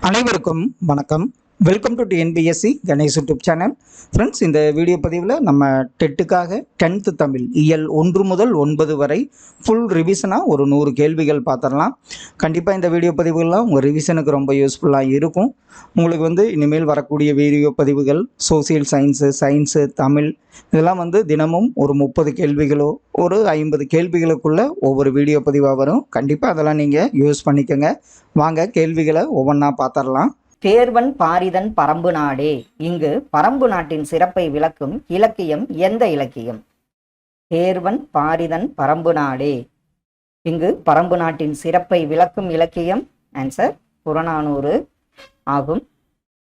அனைவருக்கும் வணக்கம். Welcome to TNPSC Ganesh YouTube channel. Friends, இந்த வீடியோ பதிவில் நம்ம டெட்டுக்காக 10th தமிழ் இயல் 1 முதல் 9 வரை ஃபுல் ரிவிஷனாக ஒரு 100 கேள்விகள் பார்த்துடலாம். கண்டிப்பாக இந்த வீடியோ பதிவுகள்லாம் உங்கள் ரிவிஷனுக்கு ரொம்ப யூஸ்ஃபுல்லாக இருக்கும். உங்களுக்கு இனிமேல் வரக்கூடிய வீடியோ பதிவுகள் சோசியல் சயின்ஸு, தமிழ் இதெல்லாம் தினமும் ஒரு 30 கேள்விகளோ ஒரு 50 கேள்விகளுக்குள்ள ஒவ்வொரு வீடியோ பதிவாக வரும். கண்டிப்பாக அதெல்லாம் நீங்கள் யூஸ் பண்ணிக்கோங்க. வாங்க கேள்விகளை ஒவ்வொன்றா பார்த்துடலாம். தேர்வன் பாரிதன் பரம்பு நாடே. இங்கு பரம்பு நாட்டின் சிறப்பை விளக்கும் இலக்கியம் எந்த இலக்கியம்? தேர்வன் பாரிதன் பரம்பு நாடே. இங்கு பரம்பு நாட்டின் சிறப்பை விளக்கும் இலக்கியம் ஆன்சர் புறநானூறு ஆகும்.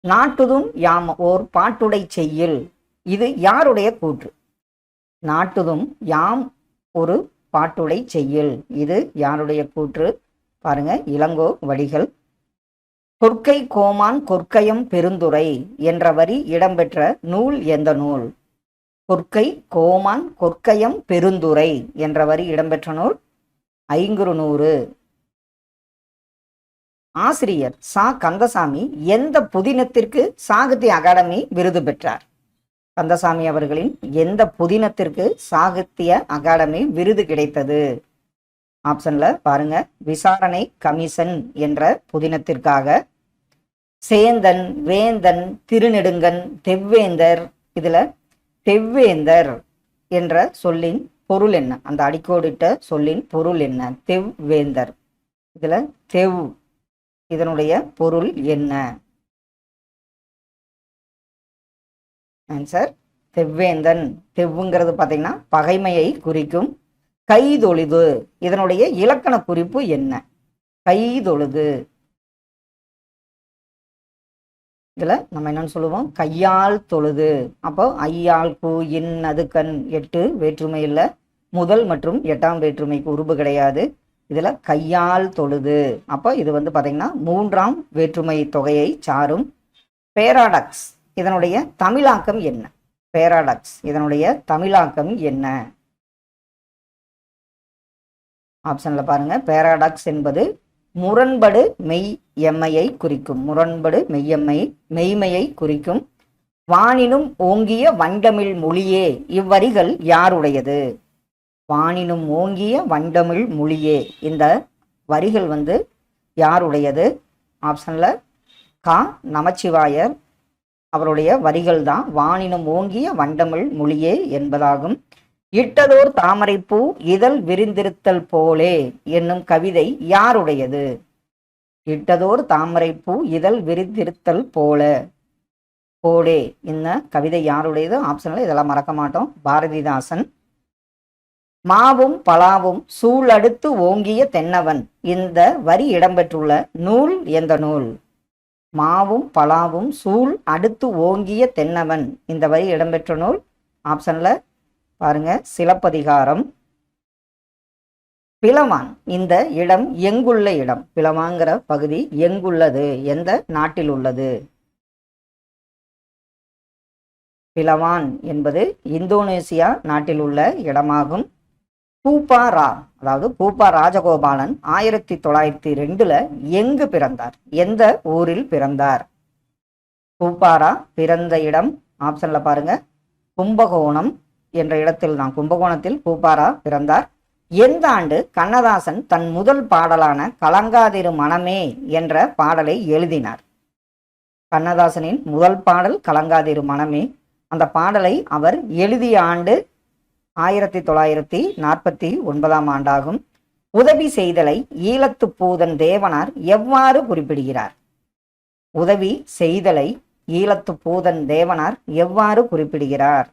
நாட்டுதும் யாம் ஓர் பாட்டுடை செய்யுள். இது யாருடைய கூற்று? நாட்டுதும் யாம் ஒரு பாட்டுடை செய்யுள். இது யாருடைய கூற்று? பாருங்க, இளங்கோ வடிகள். கொற்கை கோமான் கொற்கயம் பெருந்துரை என்ற வரி இடம்பெற்ற நூல் எந்த நூல்? கொற்கை கோமான் கொற்கயம் பெருந்துரை என்ற வரி இடம்பெற்ற நூல் ஐங்குறுநூறு. ஆசிரியர் சா கந்தசாமி எந்த புதினத்திற்கு சாகித்ய அகாடமி விருது பெற்றார்? கந்தசாமி அவர்களின் எந்த புதினத்திற்கு சாகித்ய அகாடமி விருது கிடைத்தது? ஆப்ஷன்ல பாருங்க, விசாரணை கமிஷன் என்ற புதினத்திற்காக. சேந்தன், வேந்தன், திருநெடுங்கன், தெவ்வேந்தர். இதுல தெவ்வேந்தர் என்ற சொல்லின் பொருள் என்ன? அந்த அடிக்கோடிட்ட சொல்லின் பொருள் என்ன? தெவ்வேந்தர். இதுல தெவ் இதனுடைய பொருள் என்ன? ஆன்சர் தெவ்வேந்தன். தெவ்வுங்கிறது பார்த்தீங்கன்னா பகைமையை குறிக்கும். கைதொழுது இதனுடைய இலக்கண குறிப்பு என்ன? கைதொழுது. இதுல நம்ம என்னன்னு சொல்லுவோம்? கையால் தொழுது. அப்போ ஐயால் கூ இன் அதுக்கண் 8 வேற்றுமை இல்லை. முதல் மற்றும் 8ஆம் வேற்றுமைக்கு உருபு கிடையாது. இதுல கையால் தொழுது. அப்போ இது பார்த்தீங்கன்னா 3ஆம் வேற்றுமை தொகையை சாரும். பேராடாக்ஸ் இதனுடைய தமிழாக்கம் என்ன? பேராடாக்ஸ் இதனுடைய தமிழாக்கம் என்ன? ஆப்ஷன்ல பாருங்க, பேராடாக்ஸ் என்பது முரண்படு மெய்யம்மையை குறிக்கும். முரண்படு மெய்மையை குறிக்கும். வானினும் ஓங்கிய வண்டமிழ் மொழியே. இவ்வரிகள் யாருடையது? வானினும் ஓங்கிய வண்டமிழ் மொழியே. இந்த வரிகள் யாருடையது? ஆப்ஷன்ல கா நமச்சிவாயர் அவருடைய வரிகள் தான் வானினும் ஓங்கிய வண்டமிழ் மொழியே என்பதாகும். இட்டதோர் தாமரைப்பூ இதழ் விரிந்திருத்தல் போலே என்னும் கவிதை யாருடையது? இட்டதோர் தாமரைப்பூ இதழ் விரிந்திருத்தல் போலே இந்த கவிதை யாருடையது? ஆப்ஷன்ல இதெல்லாம் மறக்க மாட்டோம். பாரதிதாசன். மாவும் பலாவும் சூழடுத்து ஓங்கிய தென்னவன். இந்த வரி இடம்பெற்றுள்ள நூல் எந்த நூல்? மாவும் பலாவும் சூழ் அடுத்து ஓங்கிய தென்னவன். இந்த வரி இடம்பெற்ற நூல் ஆப்ஷன்ல பாருங்க, சிலப்பதிகாரம். பிளவான் இந்த இடம் எங்குள்ள இடம்? பிளவாங்கிற பகுதி எங்குள்ளது? எந்த நாட்டில் உள்ளது? பிளவான் என்பது இந்தோனேசியா நாட்டில் உள்ள இடமாகும். பூப்பாரா அதாவது பூப்பா ராஜகோபாலன் 1902 எங்கு பிறந்தார்? எந்த ஊரில் பிறந்தார்? பூப்பாரா பிறந்த இடம் ஆப்ஷன்ல பாருங்க, கும்பகோணம் என்ற இடத்தில் தான். கும்பகோணத்தில் பூப்பாரா பிறந்தார். எந்த ஆண்டு கண்ணதாசன் தன் முதல் பாடலான கலங்காதிரு மனமே என்ற பாடலை எழுதினார்? கண்ணதாசனின் முதல் பாடல் கலங்காதிரு மனமே. அந்த பாடலை அவர் எழுதிய ஆண்டு 1949ஆம் ஆண்டாகும். உதவி செய்தலை ஈழத்து பூதன் தேவனார் எவ்வாறு குறிப்பிடுகிறார்? உதவி செய்தலை ஈழத்து பூதன் தேவனார் எவ்வாறு குறிப்பிடுகிறார்?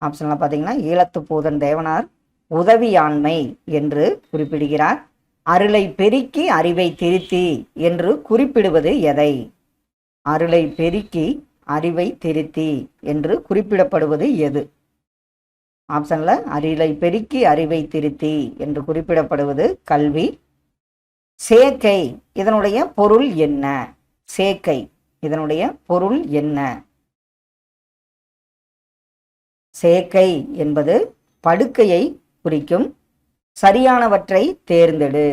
ஆப்ஷன்ல பார்த்தீங்கன்னா, ஈழத்து பூதன் தேவனார் உதவியாண்மை என்று குறிப்பிடுகிறார். அருளை பெருக்கி அறிவை திருத்தி என்று குறிப்பிடுவது எதை? அருளை பெருக்கி அறிவை திருத்தி என்று குறிப்பிடப்படுவது எது? ஆப்ஷன்ல அருளை பெருக்கி அறிவை திருத்தி என்று குறிப்பிடப்படுவது கல்வி. சேக்கை இதனுடைய பொருள் என்ன? சேக்கை இதனுடைய பொருள் என்ன? சேக்கை என்பது படுக்கையை குறிக்கும். சரியானவற்றை தேர்ந்தெடு.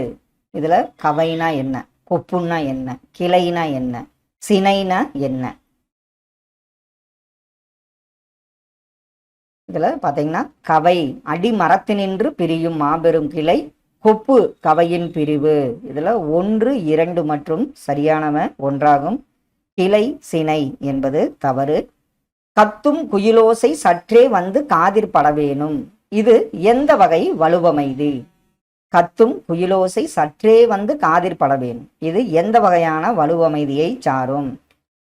இதுல கவைனா என்ன? கொப்புன்னா என்ன, கிளைனா என்ன, சினைனா என்ன? இதுல பாத்தீங்கன்னா கவை அடிமரத்தினின்று பிரியும் மாபெரும் கிளை, கொப்பு கவையின் பிரிவு. இதுல 1, 2 மற்றும் சரியானவ ஒன்றாகும். கிளை சினை என்பது தவறு. கத்தும் குயிலோசை சற்றே வந்து காதிர் படவேணும். இது எந்த வகை வலுவமைதி? கத்தும் குயிலோசை சற்றே வந்து காதிர் படவேணும். இது எந்த வகையான வலுவமைதியை சாரும்?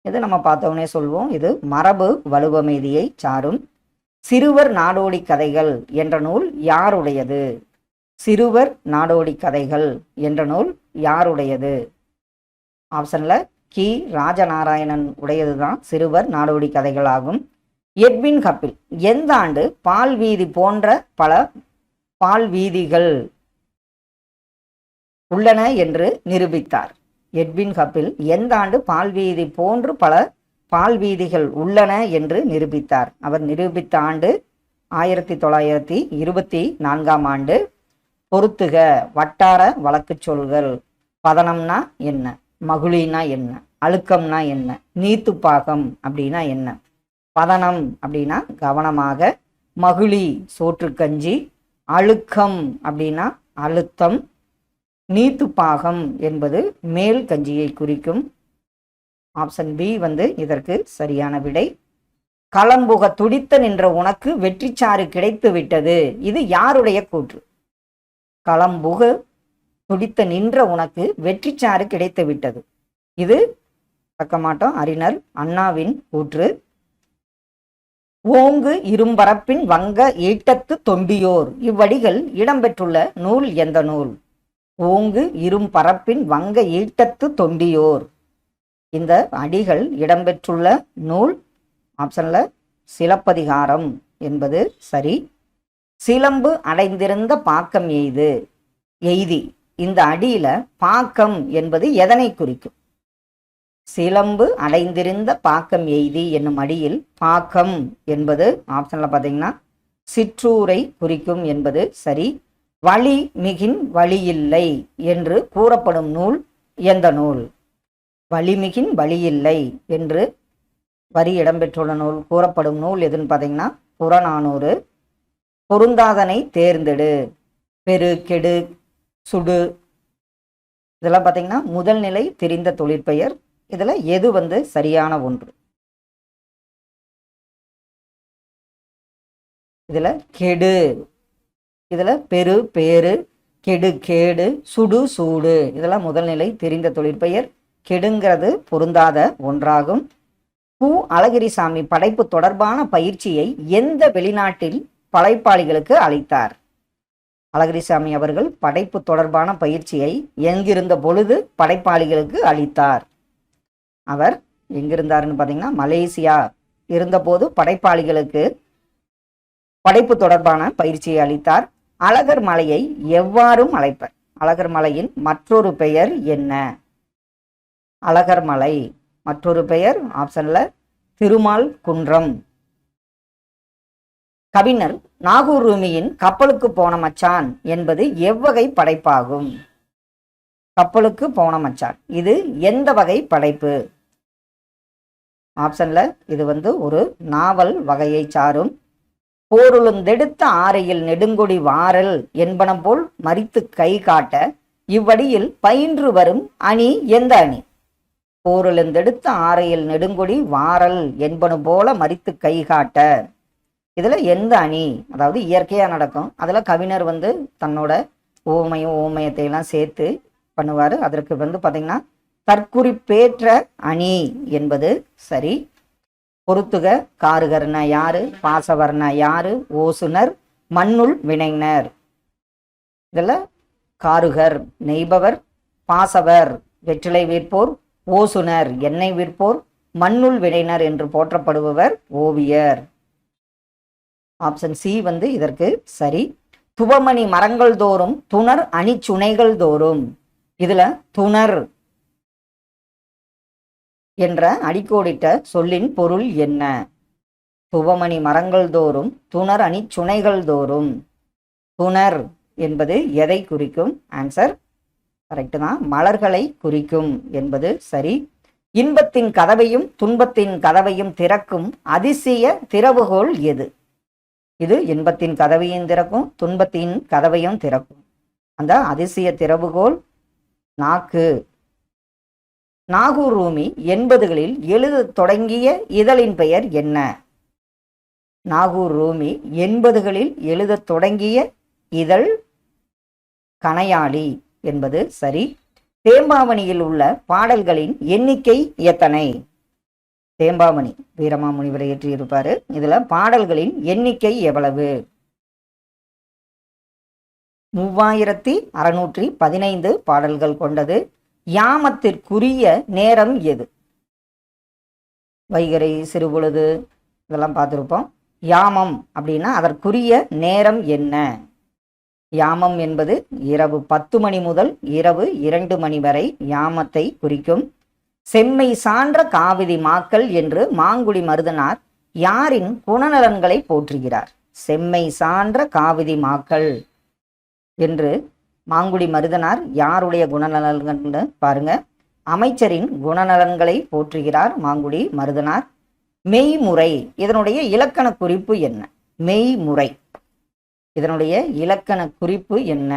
இது நம்ம பார்த்தோன்னே சொல்வோம், இது மரபு வலுவமைதியை சாரும். சிறுவர் நாடோடி கதைகள் என்ற நூல் யாருடையது? சிறுவர் நாடோடி கதைகள் என்ற நூல் யாருடையது? ஆப்ஷன்ல கி ராஜநாராயணன் உடையதுதான் சிறுவர் நாடோடி கதைகள் ஆகும். எட்வின் கப்பில் எந்த ஆண்டு பால் வீதி போன்ற பல பால் வீதிகள் உள்ளன என்று நிரூபித்தார்? எட்வின் கப்பில் எந்த ஆண்டு பால் வீதி போன்று பல பால் வீதிகள் உள்ளன என்று நிரூபித்தார்? அவர் நிரூபித்த ஆண்டு 1924ஆம் ஆண்டு. பொறுத்துக வட்டார வழக்கு சொல்கள். பதனம்னா என்ன, மகுழினா என்ன, அழுக்கம்னா என்ன, நீத்துப்பாகம் அப்படின்னா என்ன? பதனம் அப்படின்னா கவனமாக, மகுழி சோற்றுக்கஞ்சி, அழுக்கம் அப்படின்னா அழுத்தம், நீத்துப்பாகம் என்பது மேல் கஞ்சியை குறிக்கும். ஆப்ஷன் பி இதற்கு சரியான விடை. களம்புக துடித்த நின்ற உனக்கு வெற்றிச்சாறு கிடைத்து விட்டது. இது யாருடைய கூற்று? களம்புக துடித்த நின்ற உனக்கு வெற்றிச்சாறு கிடைத்து விட்டது. இது பக்கமாட்டம் அறிஞர் அண்ணாவின் கூற்று. ஓங்கு இரும்பரப்பின் வங்க ஈட்டத்து தொண்டியோர். இவ்வடிகள் இடம்பெற்றுள்ள நூல் எந்த நூல்? ஓங்கு இரும்பரப்பின் வங்க ஈட்டத்து தொண்டியோர். இந்த அடிகள் இடம்பெற்றுள்ள நூல் ஆப்ஷன்ல சிலப்பதிகாரம் என்பது சரி. சிலம்பு அடைந்திருந்த பாக்கம் எய்தி. இந்த அடியில பாக்கம் என்பது எதனை குறிக்கும்? சிலம்பு அடைந்திருந்த பாக்கம் எய்தி என்னும் அடியில் பாக்கம் என்பது ஆப்ஷன்ல பார்த்தீங்கன்னா சிற்றூரை குறிக்கும் என்பது சரி. வழி மிகின் வழியில்லை என்று கூறப்படும் நூல் எந்த நூல்? வழிமிகின் வழியில்லை என்று வரி இடம்பெற்றுள்ள நூல் கூறப்படும் நூல் எதுன்னு பார்த்தீங்கன்னா புறநானூறு. பொருந்தாதனை தேர்ந்தெடு. பெரு, கெடு, சுடு இதெல்லாம் பார்த்தீங்கன்னா முதல் நிலை தெரிந்த தொழிற்பெயர். இதுல எது சரியான ஒன்று? இதுல கெடு. இதுல பெரு பேரு, கெடு கேடு, சுடு சூடு இதெல்லாம் முதல்நிலை தெரிந்த தொழிற்பெயர். கெடுங்கிறது பொருந்தாத ஒன்றாகும். கு அழகிரிசாமி படைப்பு தொடர்பான பயிற்சியை எந்த வெளிநாட்டில் படைப்பாளிகளுக்கு அளித்தார்? அழகிரிசாமி அவர்கள் படைப்பு தொடர்பான பயிற்சியை எங்கிருந்த பொழுது படைப்பாளிகளுக்கு அளித்தார்? அவர் எங்கிருந்தாருன்னு பார்த்தீங்கன்னா மலேசியா இருந்தபோது படைப்பாளிகளுக்கு படைப்பு தொடர்பான பயிற்சியை அளித்தார். அழகர் மலையை எவ்வாறும் அழைப்பர்? அழகர் மலையின் மற்றொரு பெயர் என்ன? அழகர் மலை மற்றொரு பெயர் ஆப்ஷன்ல திருமால் குன்றம். கவிஞர் நாகூர் ரூமியின் கப்பலுக்கு போன மச்சான் என்பது எவ்வகை படைப்பாகும்? கப்பலுக்கு போன மச்சான் இது எந்த வகை படைப்பு? ஆப்ஷன்ல இது ஒரு நாவல் வகையை சாரும். போருளுந்தெடுத்த ஆரையில் நெடுங்கொடி வாரல் என்பன போல் மறித்து கை காட்ட இவ்வடியில் பயின்று வரும் அணி எந்த அணி? போருளுந்தெடுத்த ஆரையில் நெடுங்கொடி வாரல் என்பன போல மறித்து கை காட்ட இதுல எந்த அணி? அதாவது இயற்கையா நடக்கும். அதுல கவிஞர் தன்னோட ஓமயத்தை எல்லாம் சேர்த்து பண்ணுவாரு. அதற்கு பாத்தீங்கன்னா தற்குறிப்பேற்ற அணி என்பது சரி. பொறுத்துக காருகர்னா யாரு, பாசவர்னா யாரு, ஓசுனர், மண்ணுள் வினைஞர். இதுல காருகர் நெய்பவர், பாசவர் வெற்றிலை விற்போர், ஓசுனர் எண்ணெய் விற்போர், மண்ணுள் வினைஞர் என்று போற்றப்படுபவர் ஓவியர். ஆப்ஷன் சி இதற்கு சரி. துவமணி மரங்கள் தோறும் துணர் அணிச்சுனைகள் தோறும். இதுல துணர் என்ற அடிக்கோடிட்ட சொல்லின் பொருள் என்ன? துவமணி மரங்கள் தோறும் துணர் அணிச்சுனைகள் தோறும். துணர் என்பது எதை குறிக்கும்? ஆன்சர் கரெக்டு தான். மலர்களை குறிக்கும் என்பது சரி. இன்பத்தின் கதவையும் துன்பத்தின் கதவையும் திறக்கும் அதிசய திறவுகோல் எது? இது இன்பத்தின் கதவையும் திறக்கும், துன்பத்தின் கதவையும் திறக்கும். அந்த அதிசய திறவுகோல் நாக்கு. நாகூர் ரூமி 80களில் எழுதத் தொடங்கிய இதழின் பெயர் என்ன? நாகூர் ரூமி 80களில் எழுதத் தொடங்கிய இதழ் கணையாளி என்பது சரி. தேம்பாவணியில் உள்ள பாடல்களின் எண்ணிக்கை எத்தனை? தேம்பாவணி வீரமாமுனிவர் இயற்றியிருப்பாரு. இதுல பாடல்களின் எண்ணிக்கை எவ்வளவு? 3615 பாடல்கள் கொண்டது. யாமத்திற்குரிய நேரம் எது? வைகறை, சிறுபொழுது இதெல்லாம் பார்த்துருப்போம். யாமம் அப்படின்னா அதற்குரிய நேரம் என்ன? யாமம் என்பது இரவு 10 மணி முதல் இரவு 2 மணி வரை யாமத்தை குறிக்கும். செம்மை சான்ற காவிதி மாக்கள் என்று மாங்குடி மருதனார் யாரின் குணநலன்களை போற்றுகிறார்? செம்மை சான்ற காவிதி மாக்கள் என்று மாங்குடி மருதனார் யாருடைய குணநலன்கள்னு பாருங்க. அமைச்சரின் குணநலன்களை போற்றுகிறார் மாங்குடி மருதனார். மெய்முறை இதனுடைய இலக்கண குறிப்பு என்ன? மெய்முறை இதனுடைய இலக்கண குறிப்பு என்ன?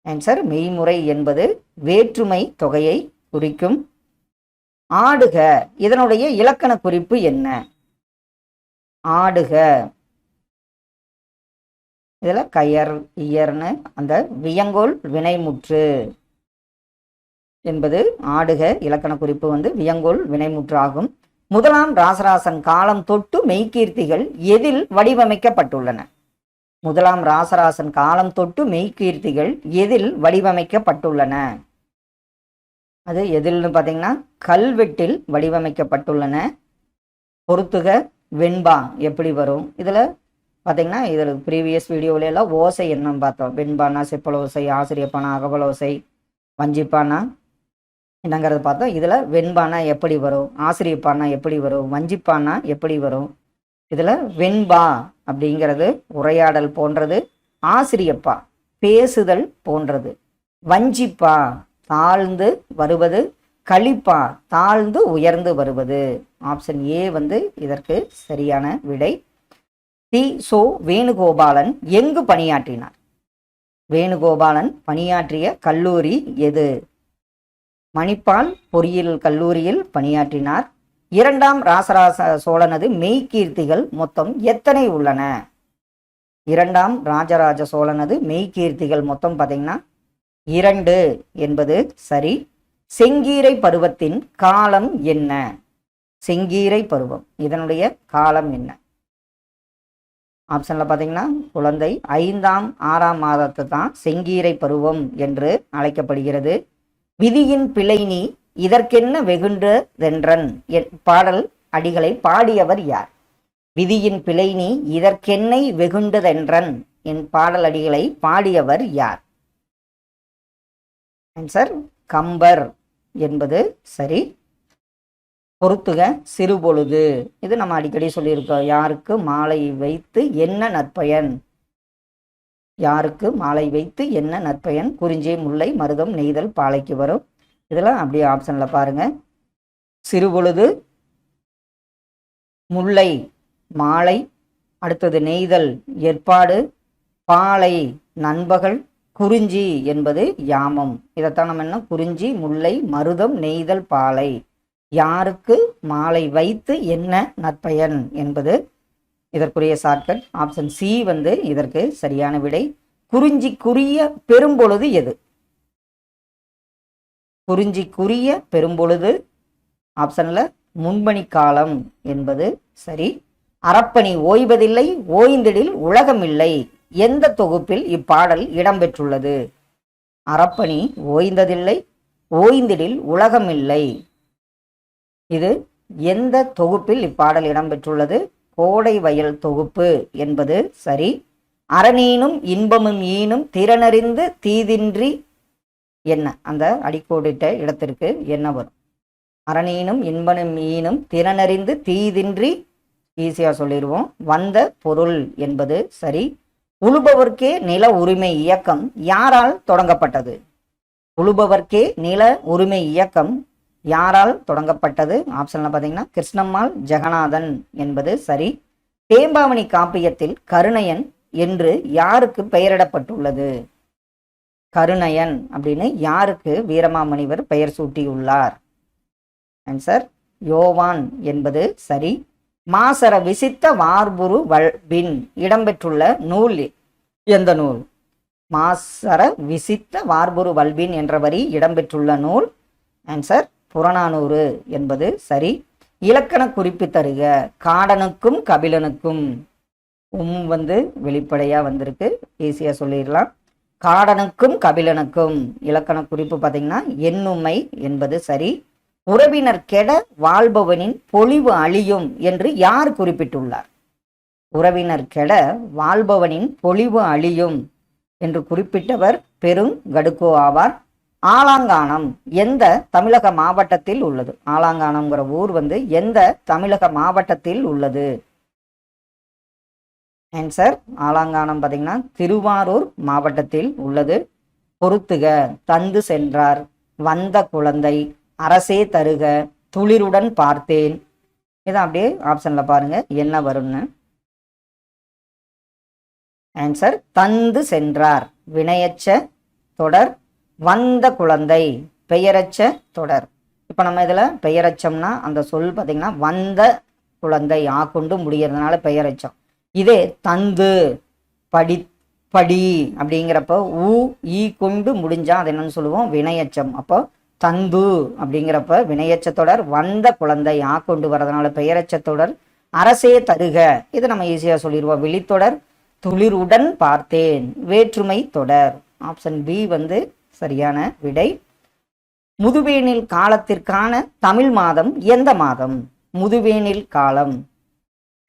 ஆன்சர் மெய்முறை என்பது வேற்றுமை தொகையை குறிக்கும். ஆடுக இதனுடைய இலக்கண குறிப்பு என்ன? ஆடுக இதுல கயர் இயர்னு அந்த வியங்கோல் வினைமுற்று என்பது ஆடுக இலக்கண குறிப்பு வியங்கோல் வினைமுற்று ஆகும். முதலாம் ராசராசன் காலம் தொட்டு மெய்கீர்த்திகள் எதில் வடிவமைக்கப்பட்டுள்ளன? முதலாம் ராசராசன் காலம் தொட்டு மெய்கீர்த்திகள் எதில் வடிவமைக்கப்பட்டுள்ளன? அது எதில்னு பார்த்தீங்கன்னா கல்வெட்டில் வடிவமைக்கப்பட்டுள்ளன. பொறுத்துக வெண்பா எப்படி வரும்? இதில் பார்த்தீங்கன்னா இதில் ப்ரீவியஸ் வீடியோவில எல்லாம் ஓசை என்னன்னு பார்த்தோம். வெண்பானா செப்பல் ஓசை, ஆசிரியப்பானா அகவல் ஓசை, வஞ்சிப்பானா என்னங்கிறது பார்த்தோம். இதில் வெண்பானா எப்படி வரும், ஆசிரியப்பானா எப்படி வரும், வஞ்சிப்பானா எப்படி வரும்? இதில் வெண்பா அப்படிங்கிறது உரையாடல் போன்றது, ஆசிரியப்பா பேசுதல் போன்றது, வஞ்சிப்பா தாழ்ந்து வருவது, களிப்பா தாழ்ந்து உயர்ந்து வருவது. ஆப்ஷன் ஏ இதற்கு சரியான விடை. தி சோ வேணுகோபாலன் எங்கு பணியாற்றினார்? வேணுகோபாலன் பணியாற்றிய கல்லூரி எது? மணிப்பால் பொறியியல் கல்லூரியில் பணியாற்றினார். இரண்டாம் ராசராச சோழனது மெய்கீர்த்திகள் மொத்தம் எத்தனை உள்ளன? இரண்டாம் ராஜராஜ சோழனது மெய்கீர்த்திகள் மொத்தம் பார்த்தீங்கன்னா 2 என்பது சரி. செங்கீரை பருவத்தின் காலம் என்ன? செங்கீரை பருவம் இதனுடைய காலம் என்ன? ஆப்ஷன்ல பார்த்தீங்கன்னா குழந்தை 5ஆம் 6ஆம் மாதத்தை தான் செங்கீரை பருவம் என்று அழைக்கப்படுகிறது. விதியின் பிழை நீ இதற்கென்ன வெகுண்டதென்றன் பாடல் அடிகளை பாடியவர் யார்? விதியின் பிழை நீ இதற்கென்னை வெகுண்டதென்றன் என் பாடல் அடிகளை பாடியவர் யார்? ஆன்சர் கம்பர் என்பது சரி. பொறுத்துக சிறுபொழுது இது நம்ம அடிக்கடி சொல்லியிருக்கோம். யாருக்கு மாலை வைத்து என்ன நற்பயன்? யாருக்கு மாலை வைத்து என்ன நற்பயன்? குறிஞ்சி, முல்லை, மருதம், நெய்தல், பாலைக்கு வரும். இதெல்லாம் அப்படியே ஆப்ஷன்ல பாருங்க. சிறுபொழுது, முல்லை மாலை, அடுத்தது நெய்தல் ஏற்பாடு, பாலை நண்பகல், குறிஞ்சி என்பது யாமம். இதைத்தான் நம்ம என்ன குறிஞ்சி, முல்லை, மருதம், நெய்தல், பாலை. யாருக்கு மாலை வைத்து என்ன நற்பயன் என்பது இதற்குரிய ஷார்ட்கட். ஆப்ஷன் சி இதற்கு சரியான விடை. குறிஞ்சிக்குரிய பெரும்பொழுது எது? குறிஞ்சிக்குரிய பெரும்பொழுது ஆப்ஷன்ல முன்பணி காலம் என்பது சரி. அறப்பணி ஓய்வதில்லை ஓய்ந்திடில் உலகமில்லை எந்த தொகுப்பில் இப்பாடல் இடம்பெற்றுள்ளது? அறப்பணி ஓய்ந்ததில்லை ஓய்ந்திடில் உலகமில்லை இது எந்த தொகுப்பில் இப்பாடல் இடம்பெற்றுள்ளது? கோடை வயல் தொகுப்பு என்பது சரி. அறனீனும் இன்பமும் ஈனும் திறனறிந்து தீதின்றி என்ன? அந்த அடிக்கோடிட்ட இடத்திற்கு என்ன வரும்? அறனீனும் இன்பனும் ஈனும் திறனறிந்து தீதின்றி ஈஸியாக சொல்லிடுவோம். வந்த பொருள் என்பது சரி. உழுபவர்க்கே நில உரிமை இயக்கம் யாரால் தொடங்கப்பட்டது? உழுபவர்க்கே நில உரிமை இயக்கம் யாரால் தொடங்கப்பட்டது? ஆப்ஷன்ல பார்த்தீங்கன்னா கிருஷ்ணம்மாள் ஜெகநாதன் என்பது சரி. தேம்பாவணி காப்பியத்தில் கருணையன் என்று யாருக்கு பெயரிடப்பட்டுள்ளது? கருணையன் அப்படின்னு யாருக்கு வீரமாமுனிவர் பெயர் சூட்டியுள்ளார்? ஆன்சர் யோவான் என்பது சரி. மாசற விசித்த வார்புரு வல்பின் இடம்பெற்றுள்ள நூல் எந்த நூல்? மாசற விசித்த வார்புரு வல்பின் என்ற வரி இடம்பெற்றுள்ள நூல். ஆன்சர் புறநானூறு என்பது சரி. இலக்கண குறிப்பு தருக. காடனுக்கும் கபிலனுக்கும் வெளிப்படையா வந்திருக்கு, ஈஸியா சொல்லிடலாம். காடனுக்கும் கபிலனுக்கும் இலக்கண குறிப்பு பார்த்தீங்கன்னா எண்ணுமை என்பது சரி. உறவினர் கெட வாழ்பவனின் பொலிவு அழியும் என்று யார் குறிப்பிட்டுள்ளார்? உறவினர் கெட வாழ்பவனின் பொலிவு அழியும் என்று குறிப்பிட்டவர் பெருங்கடுக்கோ ஆவார். ஆலாங்கானம் எந்த தமிழக மாவட்டத்தில் உள்ளது? ஆலாங்கானம்ங்கிற ஊர் எந்த தமிழக மாவட்டத்தில் உள்ளது? ஆன்சர் ஆலாங்கானம் பார்த்தீங்கன்னா திருவாரூர் மாவட்டத்தில் உள்ளது. பொறுத்துக. தந்து சென்றார், வந்த குழந்தை, அரசே தருக, துளிருடன் பார்த்தேன். இதை அப்படியே ஆப்ஷன்ல பாருங்க என்ன வரும்னு. ஆன்சர் தந்து சென்றார் வினையச்ச தொடர், வந்த குழந்தை பெயரச்ச தொடர். இப்போ நம்ம இதில் பெயரச்சம்னா அந்த சொல் பார்த்தீங்கன்னா வந்த குழந்தை கொண்டு முடியறதுனால பெயரச்சம். இதே தந்து படி படி அப்படிங்கிறப்ப ஈ கொண்டு முடிஞ்சா அது என்னன்னு சொல்லுவோம்? வினையச்சம். அப்போ தந்து அப்படிங்கிறப்ப வினையச்ச தொடர், வந்த குழந்தை கொண்டு வர்றதுனால பெயரச்ச தொடர், அரசே தருக இது நம்ம ஈஸியா சொல்லிடுவோம் விழித்தொடர். துளிருடன் பார்த்தேன் வேற்றுமை தொடர். ஆப்ஷன் பி சரியான விடை. முதுவேனில் காலத்திற்கான தமிழ் மாதம் எந்த மாதம்? முதுவேனில் காலம்.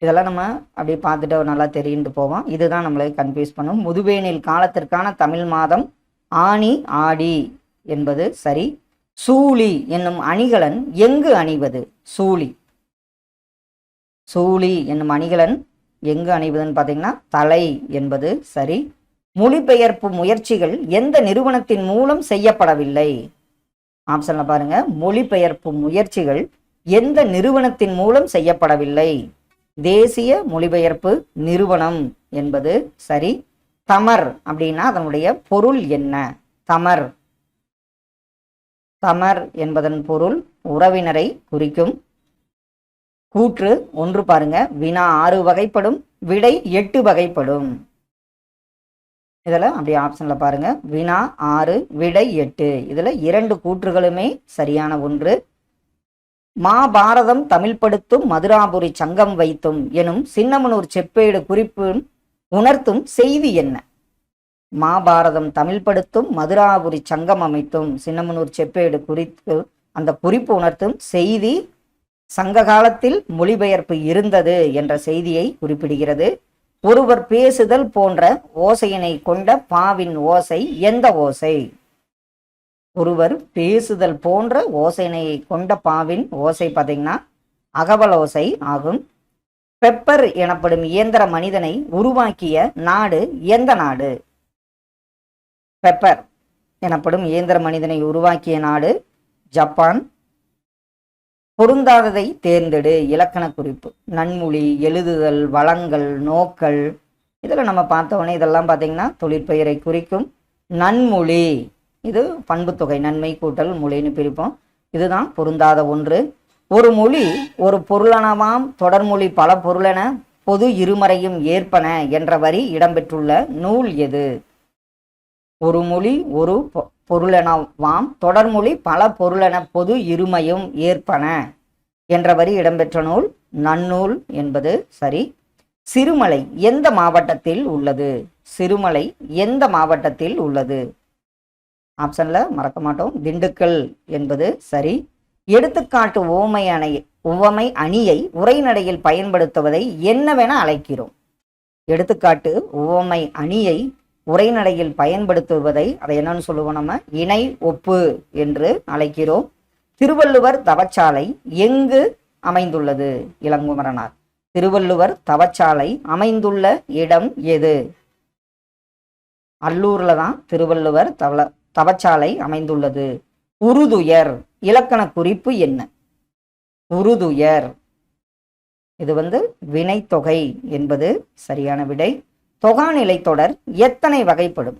இதெல்லாம் நம்ம அப்படி பார்த்துட்டு நல்லா தெரிந்து போவோம். இதுதான் நம்மளை கன்ஃபியூஸ் பண்ணும். முதுவேனில் காலத்திற்கான தமிழ் மாதம் ஆனி ஆடி என்பது சரி. சூழி என்னும் அணிகலன் எங்கு அணிவது? சூழி சூழி என்னும் அணிகலன் எங்கு அணிவதுன்னு பார்த்தீங்கன்னா தலை என்பது சரி. மொழிபெயர்ப்பு முயற்சிகள் எந்த நிறுவனத்தின் மூலம் செய்யப்படவில்லை? ஆப்ஷன்ல பாருங்க. மொழிபெயர்ப்பு முயற்சிகள் எந்த நிறுவனத்தின் மூலம் செய்யப்படவில்லை? தேசிய மொழிபெயர்ப்பு நிறுவனம் என்பது சரி. தமர் அப்படின்னா அதனுடைய பொருள் என்ன? தமர் தமர் என்பதன் பொருள் உறவினரை குறிக்கும். கூற்று 1 பாருங்க. வினா 6 வகைப்படும், விடை 8 வகைப்படும். இதில் அப்படி ஆப்ஷன்ல பாருங்க. வினா 6 விடை 8. இதுல 2 கூற்றுகளுமே சரியான ஒன்று. மாபாரதம் தமிழ்படுத்தும் மதுராபுரி சங்கம் வைத்தும் எனும் சின்னமனூர் செப்பேடு குறிப்பு உணர்த்தும் செய்தி என்ன? மாபாரதம் தமிழ்படுத்தும் மதுராபுரி சங்கம் அமைத்தும் சின்னமனூர் செப்பேடு குறித்து அந்த குறிப்பு உணர்த்தும் செய்தி சங்க காலத்தில் மொழிபெயர்ப்பு இருந்தது என்ற செய்தியை குறிப்பிடுகிறது. ஒருவர் பேசுதல் போன்ற ஓசையினை கொண்ட பாவின் ஓசை எந்த ஓசை? ஒருவர் பேசுதல் போன்ற ஓசையினை கொண்ட பாவின் ஓசை பார்த்தீங்கன்னா அகவல் ஓசை ஆகும். பெப்பர் எனப்படும் இயந்திர மனிதனை உருவாக்கிய நாடு எந்த நாடு? பெப்பர் எனப்படும் இயந்திர மனிதனை உருவாக்கிய நாடு ஜப்பான். பொருந்தாததை தேர்ந்தெடு. இலக்கண குறிப்பு. நன்மொழி, எழுதுதல், வளங்கள், நோக்கல். இதில் நம்ம பார்த்தோன்னே இதெல்லாம் பார்த்தீங்கன்னா தொழிற்பெயரை குறிக்கும். நன்மொழி இது பண்புத்தொகை, நன்மை கூட்டல் மொழின்னு பிரிப்போம். இதுதான் பொருந்தாத ஒன்று. ஒரு மொழி ஒரு பொருளனவாம், தொடர்மொழி பல பொருளென, பொது இருமறையும் ஏற்பன என்ற வரி இடம்பெற்றுள்ள நூல் எது? ஒரு மொழி ஒரு பொருளெனவாம், தொடர்மொழி பல பொருளென, பொது இருமையும் ஏற்பன என்ற வரி இடம்பெற்ற நூல் நன்னூல் என்பது சரி. சிறுமலை எந்த மாவட்டத்தில் உள்ளது? சிறுமலை எந்த மாவட்டத்தில் உள்ளது? ஆப்ஷன்ல மறக்க மாட்டோம், திண்டுக்கல் என்பது சரி. எடுத்துக்காட்டு உவமை அணியை உரைநடையில் பயன்படுத்துவதை என்னவென அழைக்கிறோம்? எடுத்துக்காட்டு உவமை அணியை உரைநடையில் பயன்படுத்துவதை அதை என்னன்னு சொல்லுவோம்? நம்ம இணை ஒப்பு என்று அழைக்கிறோம். திருவள்ளுவர் தவச்சாலை எங்கு அமைந்துள்ளது? இளங்குமரனார். திருவள்ளுவர் தவச்சாலை அமைந்துள்ள இடம் எது? அல்லூரில் தான் திருவள்ளுவர் தவச்சாலை அமைந்துள்ளது. உறுதுயர் இலக்கண குறிப்பு என்ன? உறுதுயர் இது வினைத்தொகை என்பது சரியான விடை. தொகாநிலை தொடர் எத்தனை வகைப்படும்?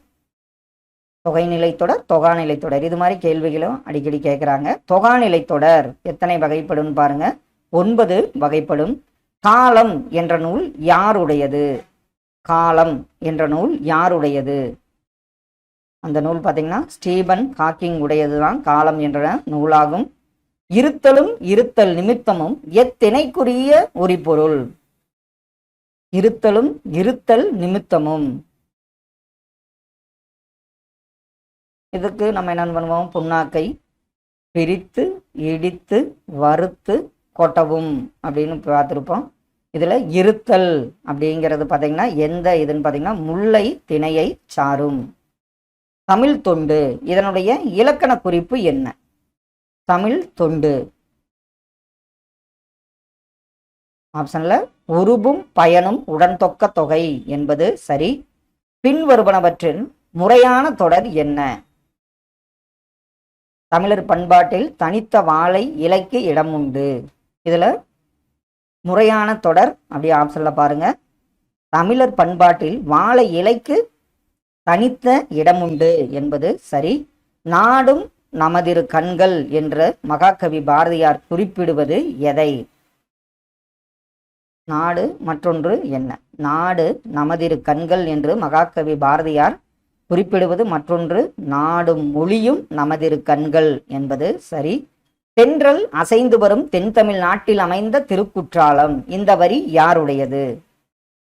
தொகைநிலை தொடர், தொகாநிலை தொடர், இது மாதிரி கேள்விகளும் அடிக்கடி கேட்குறாங்க. தொகாநிலை தொடர் எத்தனை வகைப்படும் பாருங்க, 9 வகைப்படும். காலம் என்ற நூல் யாருடையது? காலம் என்ற நூல் யாருடையது? அந்த நூல் பார்த்தீங்கன்னா ஸ்டீபன் ஹாக்கிங் உடையது தான் காலம் என்ற நூலாகும். இருத்தலும் இருத்தல் நிமித்தமும் எத்திணைக்குரிய உரிபொருள்? இருத்தலும் இருத்தல் நிமித்தமும், இதுக்கு நம்ம என்ன பண்ணுவோம்? புண்ணாக்கை பிரித்து இடித்து வறுத்து கொட்டவும் அப்படின்னு பார்த்துருப்போம். இதில் இருத்தல் அப்படிங்கிறது பார்த்தீங்கன்னா எந்த இதுன்னு பார்த்தீங்கன்னா முல்லை திணையை சாரும். தமிழ் தொண்டு இதனுடைய இலக்கண குறிப்பு என்ன? தமிழ் தொண்டு ஆப்ஷன்ல உருபும் பயனும் உடன்தொக்க தொகை என்பது சரி. பின்வருவனவற்றின் முறையான தொடர் என்ன? தமிழர் பண்பாட்டில் தனித்த வாழை இலைக்கு இடம் உண்டு. இதுல முறையான தொடர் அப்படி ஆப்ஷன்ல பாருங்க. தமிழர் பண்பாட்டில் வாழை இலைக்கு தனித்த இடம் உண்டு என்பது சரி. நாடும் நமதிரு கண்கள் என்று மகாகவி பாரதியார் குறிப்பிடுவது எதை? நாடு மற்றொன்று என்ன? நாடு நமதிரு கண்கள் என்று மகாகவி பாரதியார் குறிப்பிடுவது மற்றொன்று நாடும் மொழியும் நமதிரு கண்கள் என்பது சரி. தென்றல் அசைந்து வரும் தென்தமிழ் நாட்டில் அமைந்த திருக்குற்றாலம், இந்த வரி யாருடையது?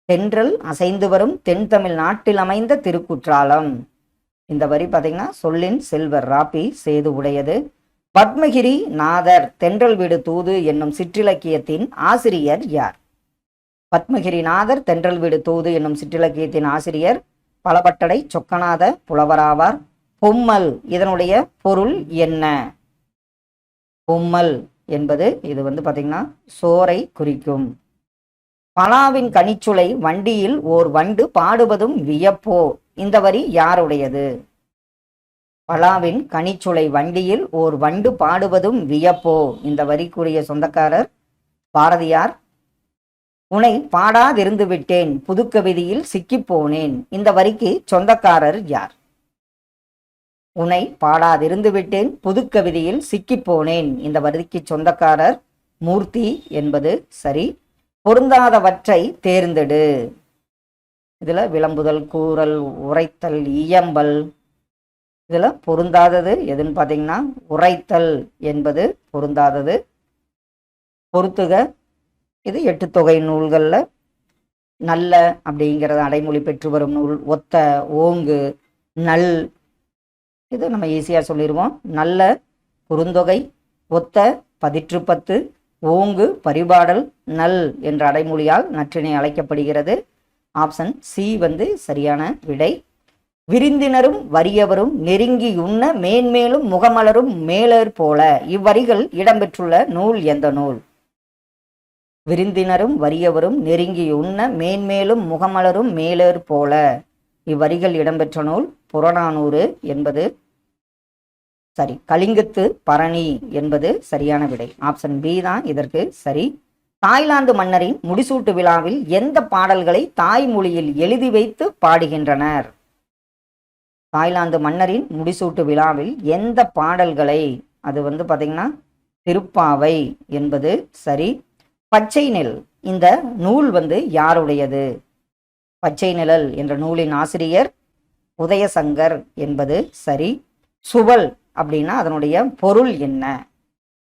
தென்றல் அசைந்து வரும் தென்தமிழ் நாட்டில் அமைந்த திருக்குற்றாலம், இந்த வரி பார்த்தீங்கன்னா சொல்லின் செல்வர் ராபி சேது உடையது. பத்மகிரி நாதர் தென்றல் வீடு தூது என்னும் சிற்றிலக்கியத்தின் ஆசிரியர் யார்? பத்மகிரி நாதர் தென்றல் வீடு தூது என்னும் சிற்றிலக்கியத்தின் ஆசிரியர் பலபட்டடை சொக்கநாத புலவராவார். பொம்மல் இதனுடைய பொருள் என்ன? பொம்மல் என்பது இது பார்த்தீங்கன்னா சோரை குறிக்கும். பலாவின் கனிச்சுளை வண்டியில் ஓர் வண்டு பாடுவதும் வியப்போ, இந்த வரி யாருடையது? பலாவின் கனிச்சுளை வண்டியில் ஓர் வண்டு பாடுவதும் வியப்போ, இந்த வரிக்குரிய சொந்தக்காரர் பாரதியார். உனை பாடாதிருந்து விட்டேன் புதுக்கவிதையில் சிக்கிப்போனேன், இந்த வரிக்கு சொந்தக்காரர் யார்? உனை பாடாதிருந்து விட்டேன் புதுக்கவிதையில் சிக்கிப்போனேன், இந்த வரிக்கு சொந்தக்காரர் மூர்த்தி என்பது சரி. பொருந்தாதவற்றை தேர்ந்தெடு. இதுல விளம்புதல், கூறல், உரைத்தல், இயம்பல், இதுல பொருந்தாதது எதுன்னு பார்த்தீங்கன்னா உரைத்தல் என்பது பொருந்தாதது. பொறுத்துக, இது 8 தொகை நூல்களில் நல்ல அப்படிங்கிறத அடைமொழி பெற்று வரும் நூல். ஒத்த, ஓங்கு, நல், இது நம்ம ஈஸியாக சொல்லிடுவோம். நல்ல குறுந்தொகை, ஒத்த பதிற்றுப்பத்து, ஓங்கு பரிபாடல், நல் என்ற அடைமொழியால் நற்றிணை அழைக்கப்படுகிறது. ஆப்ஷன் சி சரியான விடை. விருந்தினரும் வறியவரும் நெருங்கி உண்ண மேன்மேலும் முகமலரும் மேலர் போல, இவ்வரிகள் இடம்பெற்றுள்ள நூல் எந்த நூல்? விருந்தினரும் வறியவரும் நெருங்கி உண்ண மேன்மேலும் முகமலரும் மேலர் போல, இவ்வரிகள் இடம்பெற்ற நூல் புறநானூறு என்பது சரி. கலிங்கத்து பரணி என்பது சரியான விடை. ஆப்ஷன் பி தான் இதற்கு சரி. தாய்லாந்து மன்னரின் முடிசூட்டு விழாவில் எந்த பாடல்களை தாய்மொழியில் எழுதி வைத்து பாடுகின்றனர்? தாய்லாந்து மன்னரின் முடிசூட்டு விழாவில் எந்த பாடல்களை, அது பார்த்தீங்கன்னா திருப்பாவை என்பது சரி. பச்சை நெல் இந்த நூல் யாருடையது? பச்சை நிழல் என்ற நூலின் ஆசிரியர் உதயசங்கர் என்பது சரி. சுவல் அப்படின்னா அதனுடைய பொருள் என்ன?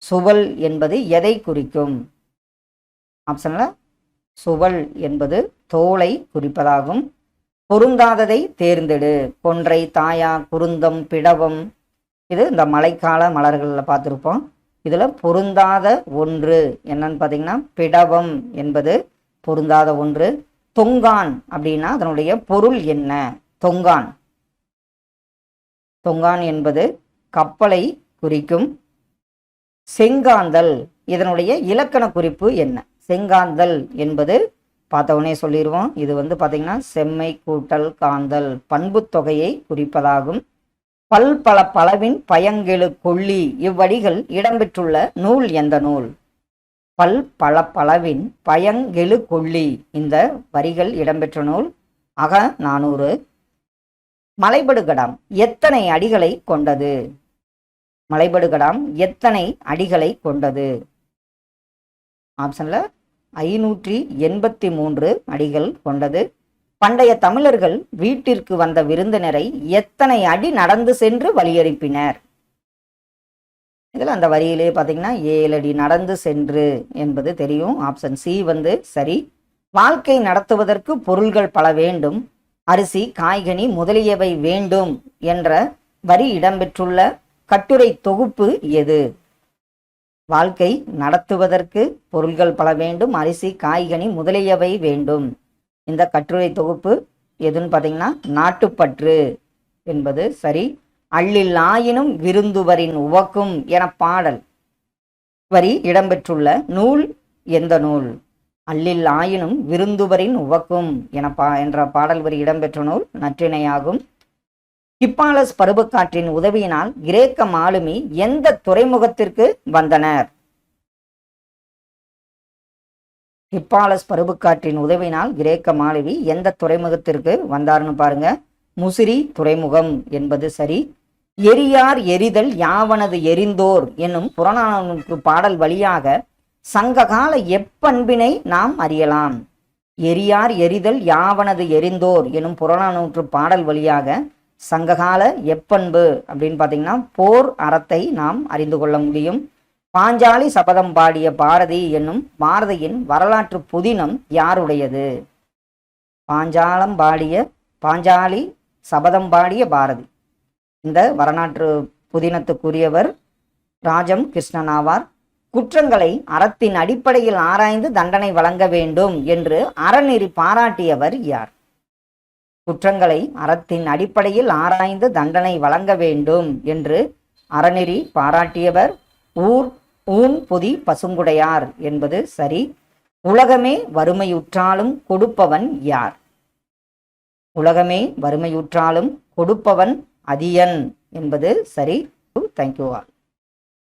சுவல் என்பது எதை குறிக்கும்? ஆப்ஷன்ல சுவல் என்பது தோலை குறிப்பதாகும். பொருந்தாததை தேர்ந்தெடு. கொன்றை, தாயா, குருந்தம், பிடவம், இது இந்த மழைக்கால மலர்களில் பார்த்துருப்போம். இதில் பொருந்தாத ஒன்று என்னன்னு பார்த்தீங்கன்னா பிடவம் என்பது பொருந்தாத ஒன்று. தொங்கான் அப்படின்னா அதனுடைய பொருள் என்ன? தொங்கான், தொங்கான் என்பது கப்பலை குறிக்கும். செங்காந்தல் இதனுடைய இலக்கண குறிப்பு என்ன? செங்காந்தல் என்பது பார்த்தவொடனே சொல்லிடுவோம். இது வந்து பார்த்தீங்கன்னா செம்மை கூட்டல் காந்தல் பண்பு தொகையை குறிப்பதாகும். பல் பல பலவின் பயங்கெழு கொள்ளி இவ்வடிகள் இடம்பெற்றுள்ள நூல் எந்த நூல்? பல் பல பலவின் பயங்கெழு கொள்ளி இந்த வரிகள் இடம்பெற்ற நூல் அக-400. மலைபடுகடாம் எத்தனை அடிகளை கொண்டது? மலைபடுகடாம் எத்தனை அடிகளை கொண்டது? ஆப்ஷன்ல 583 அடிகள் கொண்டது. பண்டைய தமிழர்கள் வீட்டிற்கு வந்த விருந்தினரை எத்தனை அடி நடந்து சென்று வழியனுப்பினர்? இதில் அந்த வரியிலே பார்த்தீங்கன்னா 7 அடி நடந்து சென்று என்பது தெரியும். ஆப்ஷன் சி வந்து சரி. வாழ்க்கை நடத்துவதற்கு பொருள்கள் பல வேண்டும், அரிசி காய்கனி முதலியவை வேண்டும் என்ற வரி இடம்பெற்றுள்ள கட்டுரை தொகுப்பு எது? வாழ்க்கை நடத்துவதற்கு பொருள்கள் பல வேண்டும், அரிசி காய்கனி முதலியவை வேண்டும். இந்த கட்டுரை தொகுப்பு எதுன்னு பார்த்தீங்கன்னா நாட்டுப்பற்று என்பது சரி. அள்ளில் ஆயினும் விருந்துவரின் உவக்கும் என பாடல் வரி இடம்பெற்றுள்ள நூல் எந்த நூல்? அள்ளில் ஆயினும் விருந்துவரின் உவக்கும் என்ற பாடல் வரி இடம்பெற்ற நூல் நற்றிணையாகும். ஹிப்பாலஸ் பருவக்காற்றின் உதவியினால் கிரேக்க மாலுமி எந்த துறைமுகத்திற்கு வந்தனர்? ஹிப்பாலஸ் பருவக்காற்றின் உதவியினால் கிரேக்க மாலுமி எந்த துறைமுகத்திற்கு வந்தார்னு பாருங்க. முசிறி துறைமுகம் என்பது சரி. எரியார் எரிதல் யாவனது எரிந்தோர் என்னும் புறநானூற்று பாடல் வழியாக சங்ககால எப்பண்பினை நாம் அறியலாம்? எரியார் எரிதல் யாவனது எரிந்தோர் எனும் புறநானூற்று பாடல் வழியாக சங்ககால எப்பண்பு அப்படின்னு பார்த்தீங்கன்னா போர் அறத்தை நாம் அறிந்து கொள்ள முடியும். பாஞ்சாலி சபதம் பாடிய பாரதி என்னும் பாரதியின் வரலாற்று புதினம் யாருடையது? பாஞ்சாலி சபதம் பாடிய பாரதி இந்த வரலாற்று புதினத்துக்குரியவர் ராஜம் கிருஷ்ணன் ஆவார். குற்றங்களை அறத்தின் அடிப்படையில் ஆராய்ந்து தண்டனை வழங்க வேண்டும் என்று அறநெறி பாராட்டியவர் யார்? குற்றங்களை அறத்தின் அடிப்படையில் ஆராய்ந்து தண்டனை வழங்க வேண்டும் என்று அறநெறி பாராட்டியவர் ஊன் பொதி பசுங்குடையார் என்பது சரி. உலகமே வறுமையுற்றாலும் கொடுப்பவன் யார்? உலகமே வறுமையுற்றாலும் கொடுப்பவன் அதியன் என்பது சரி. Thank you all.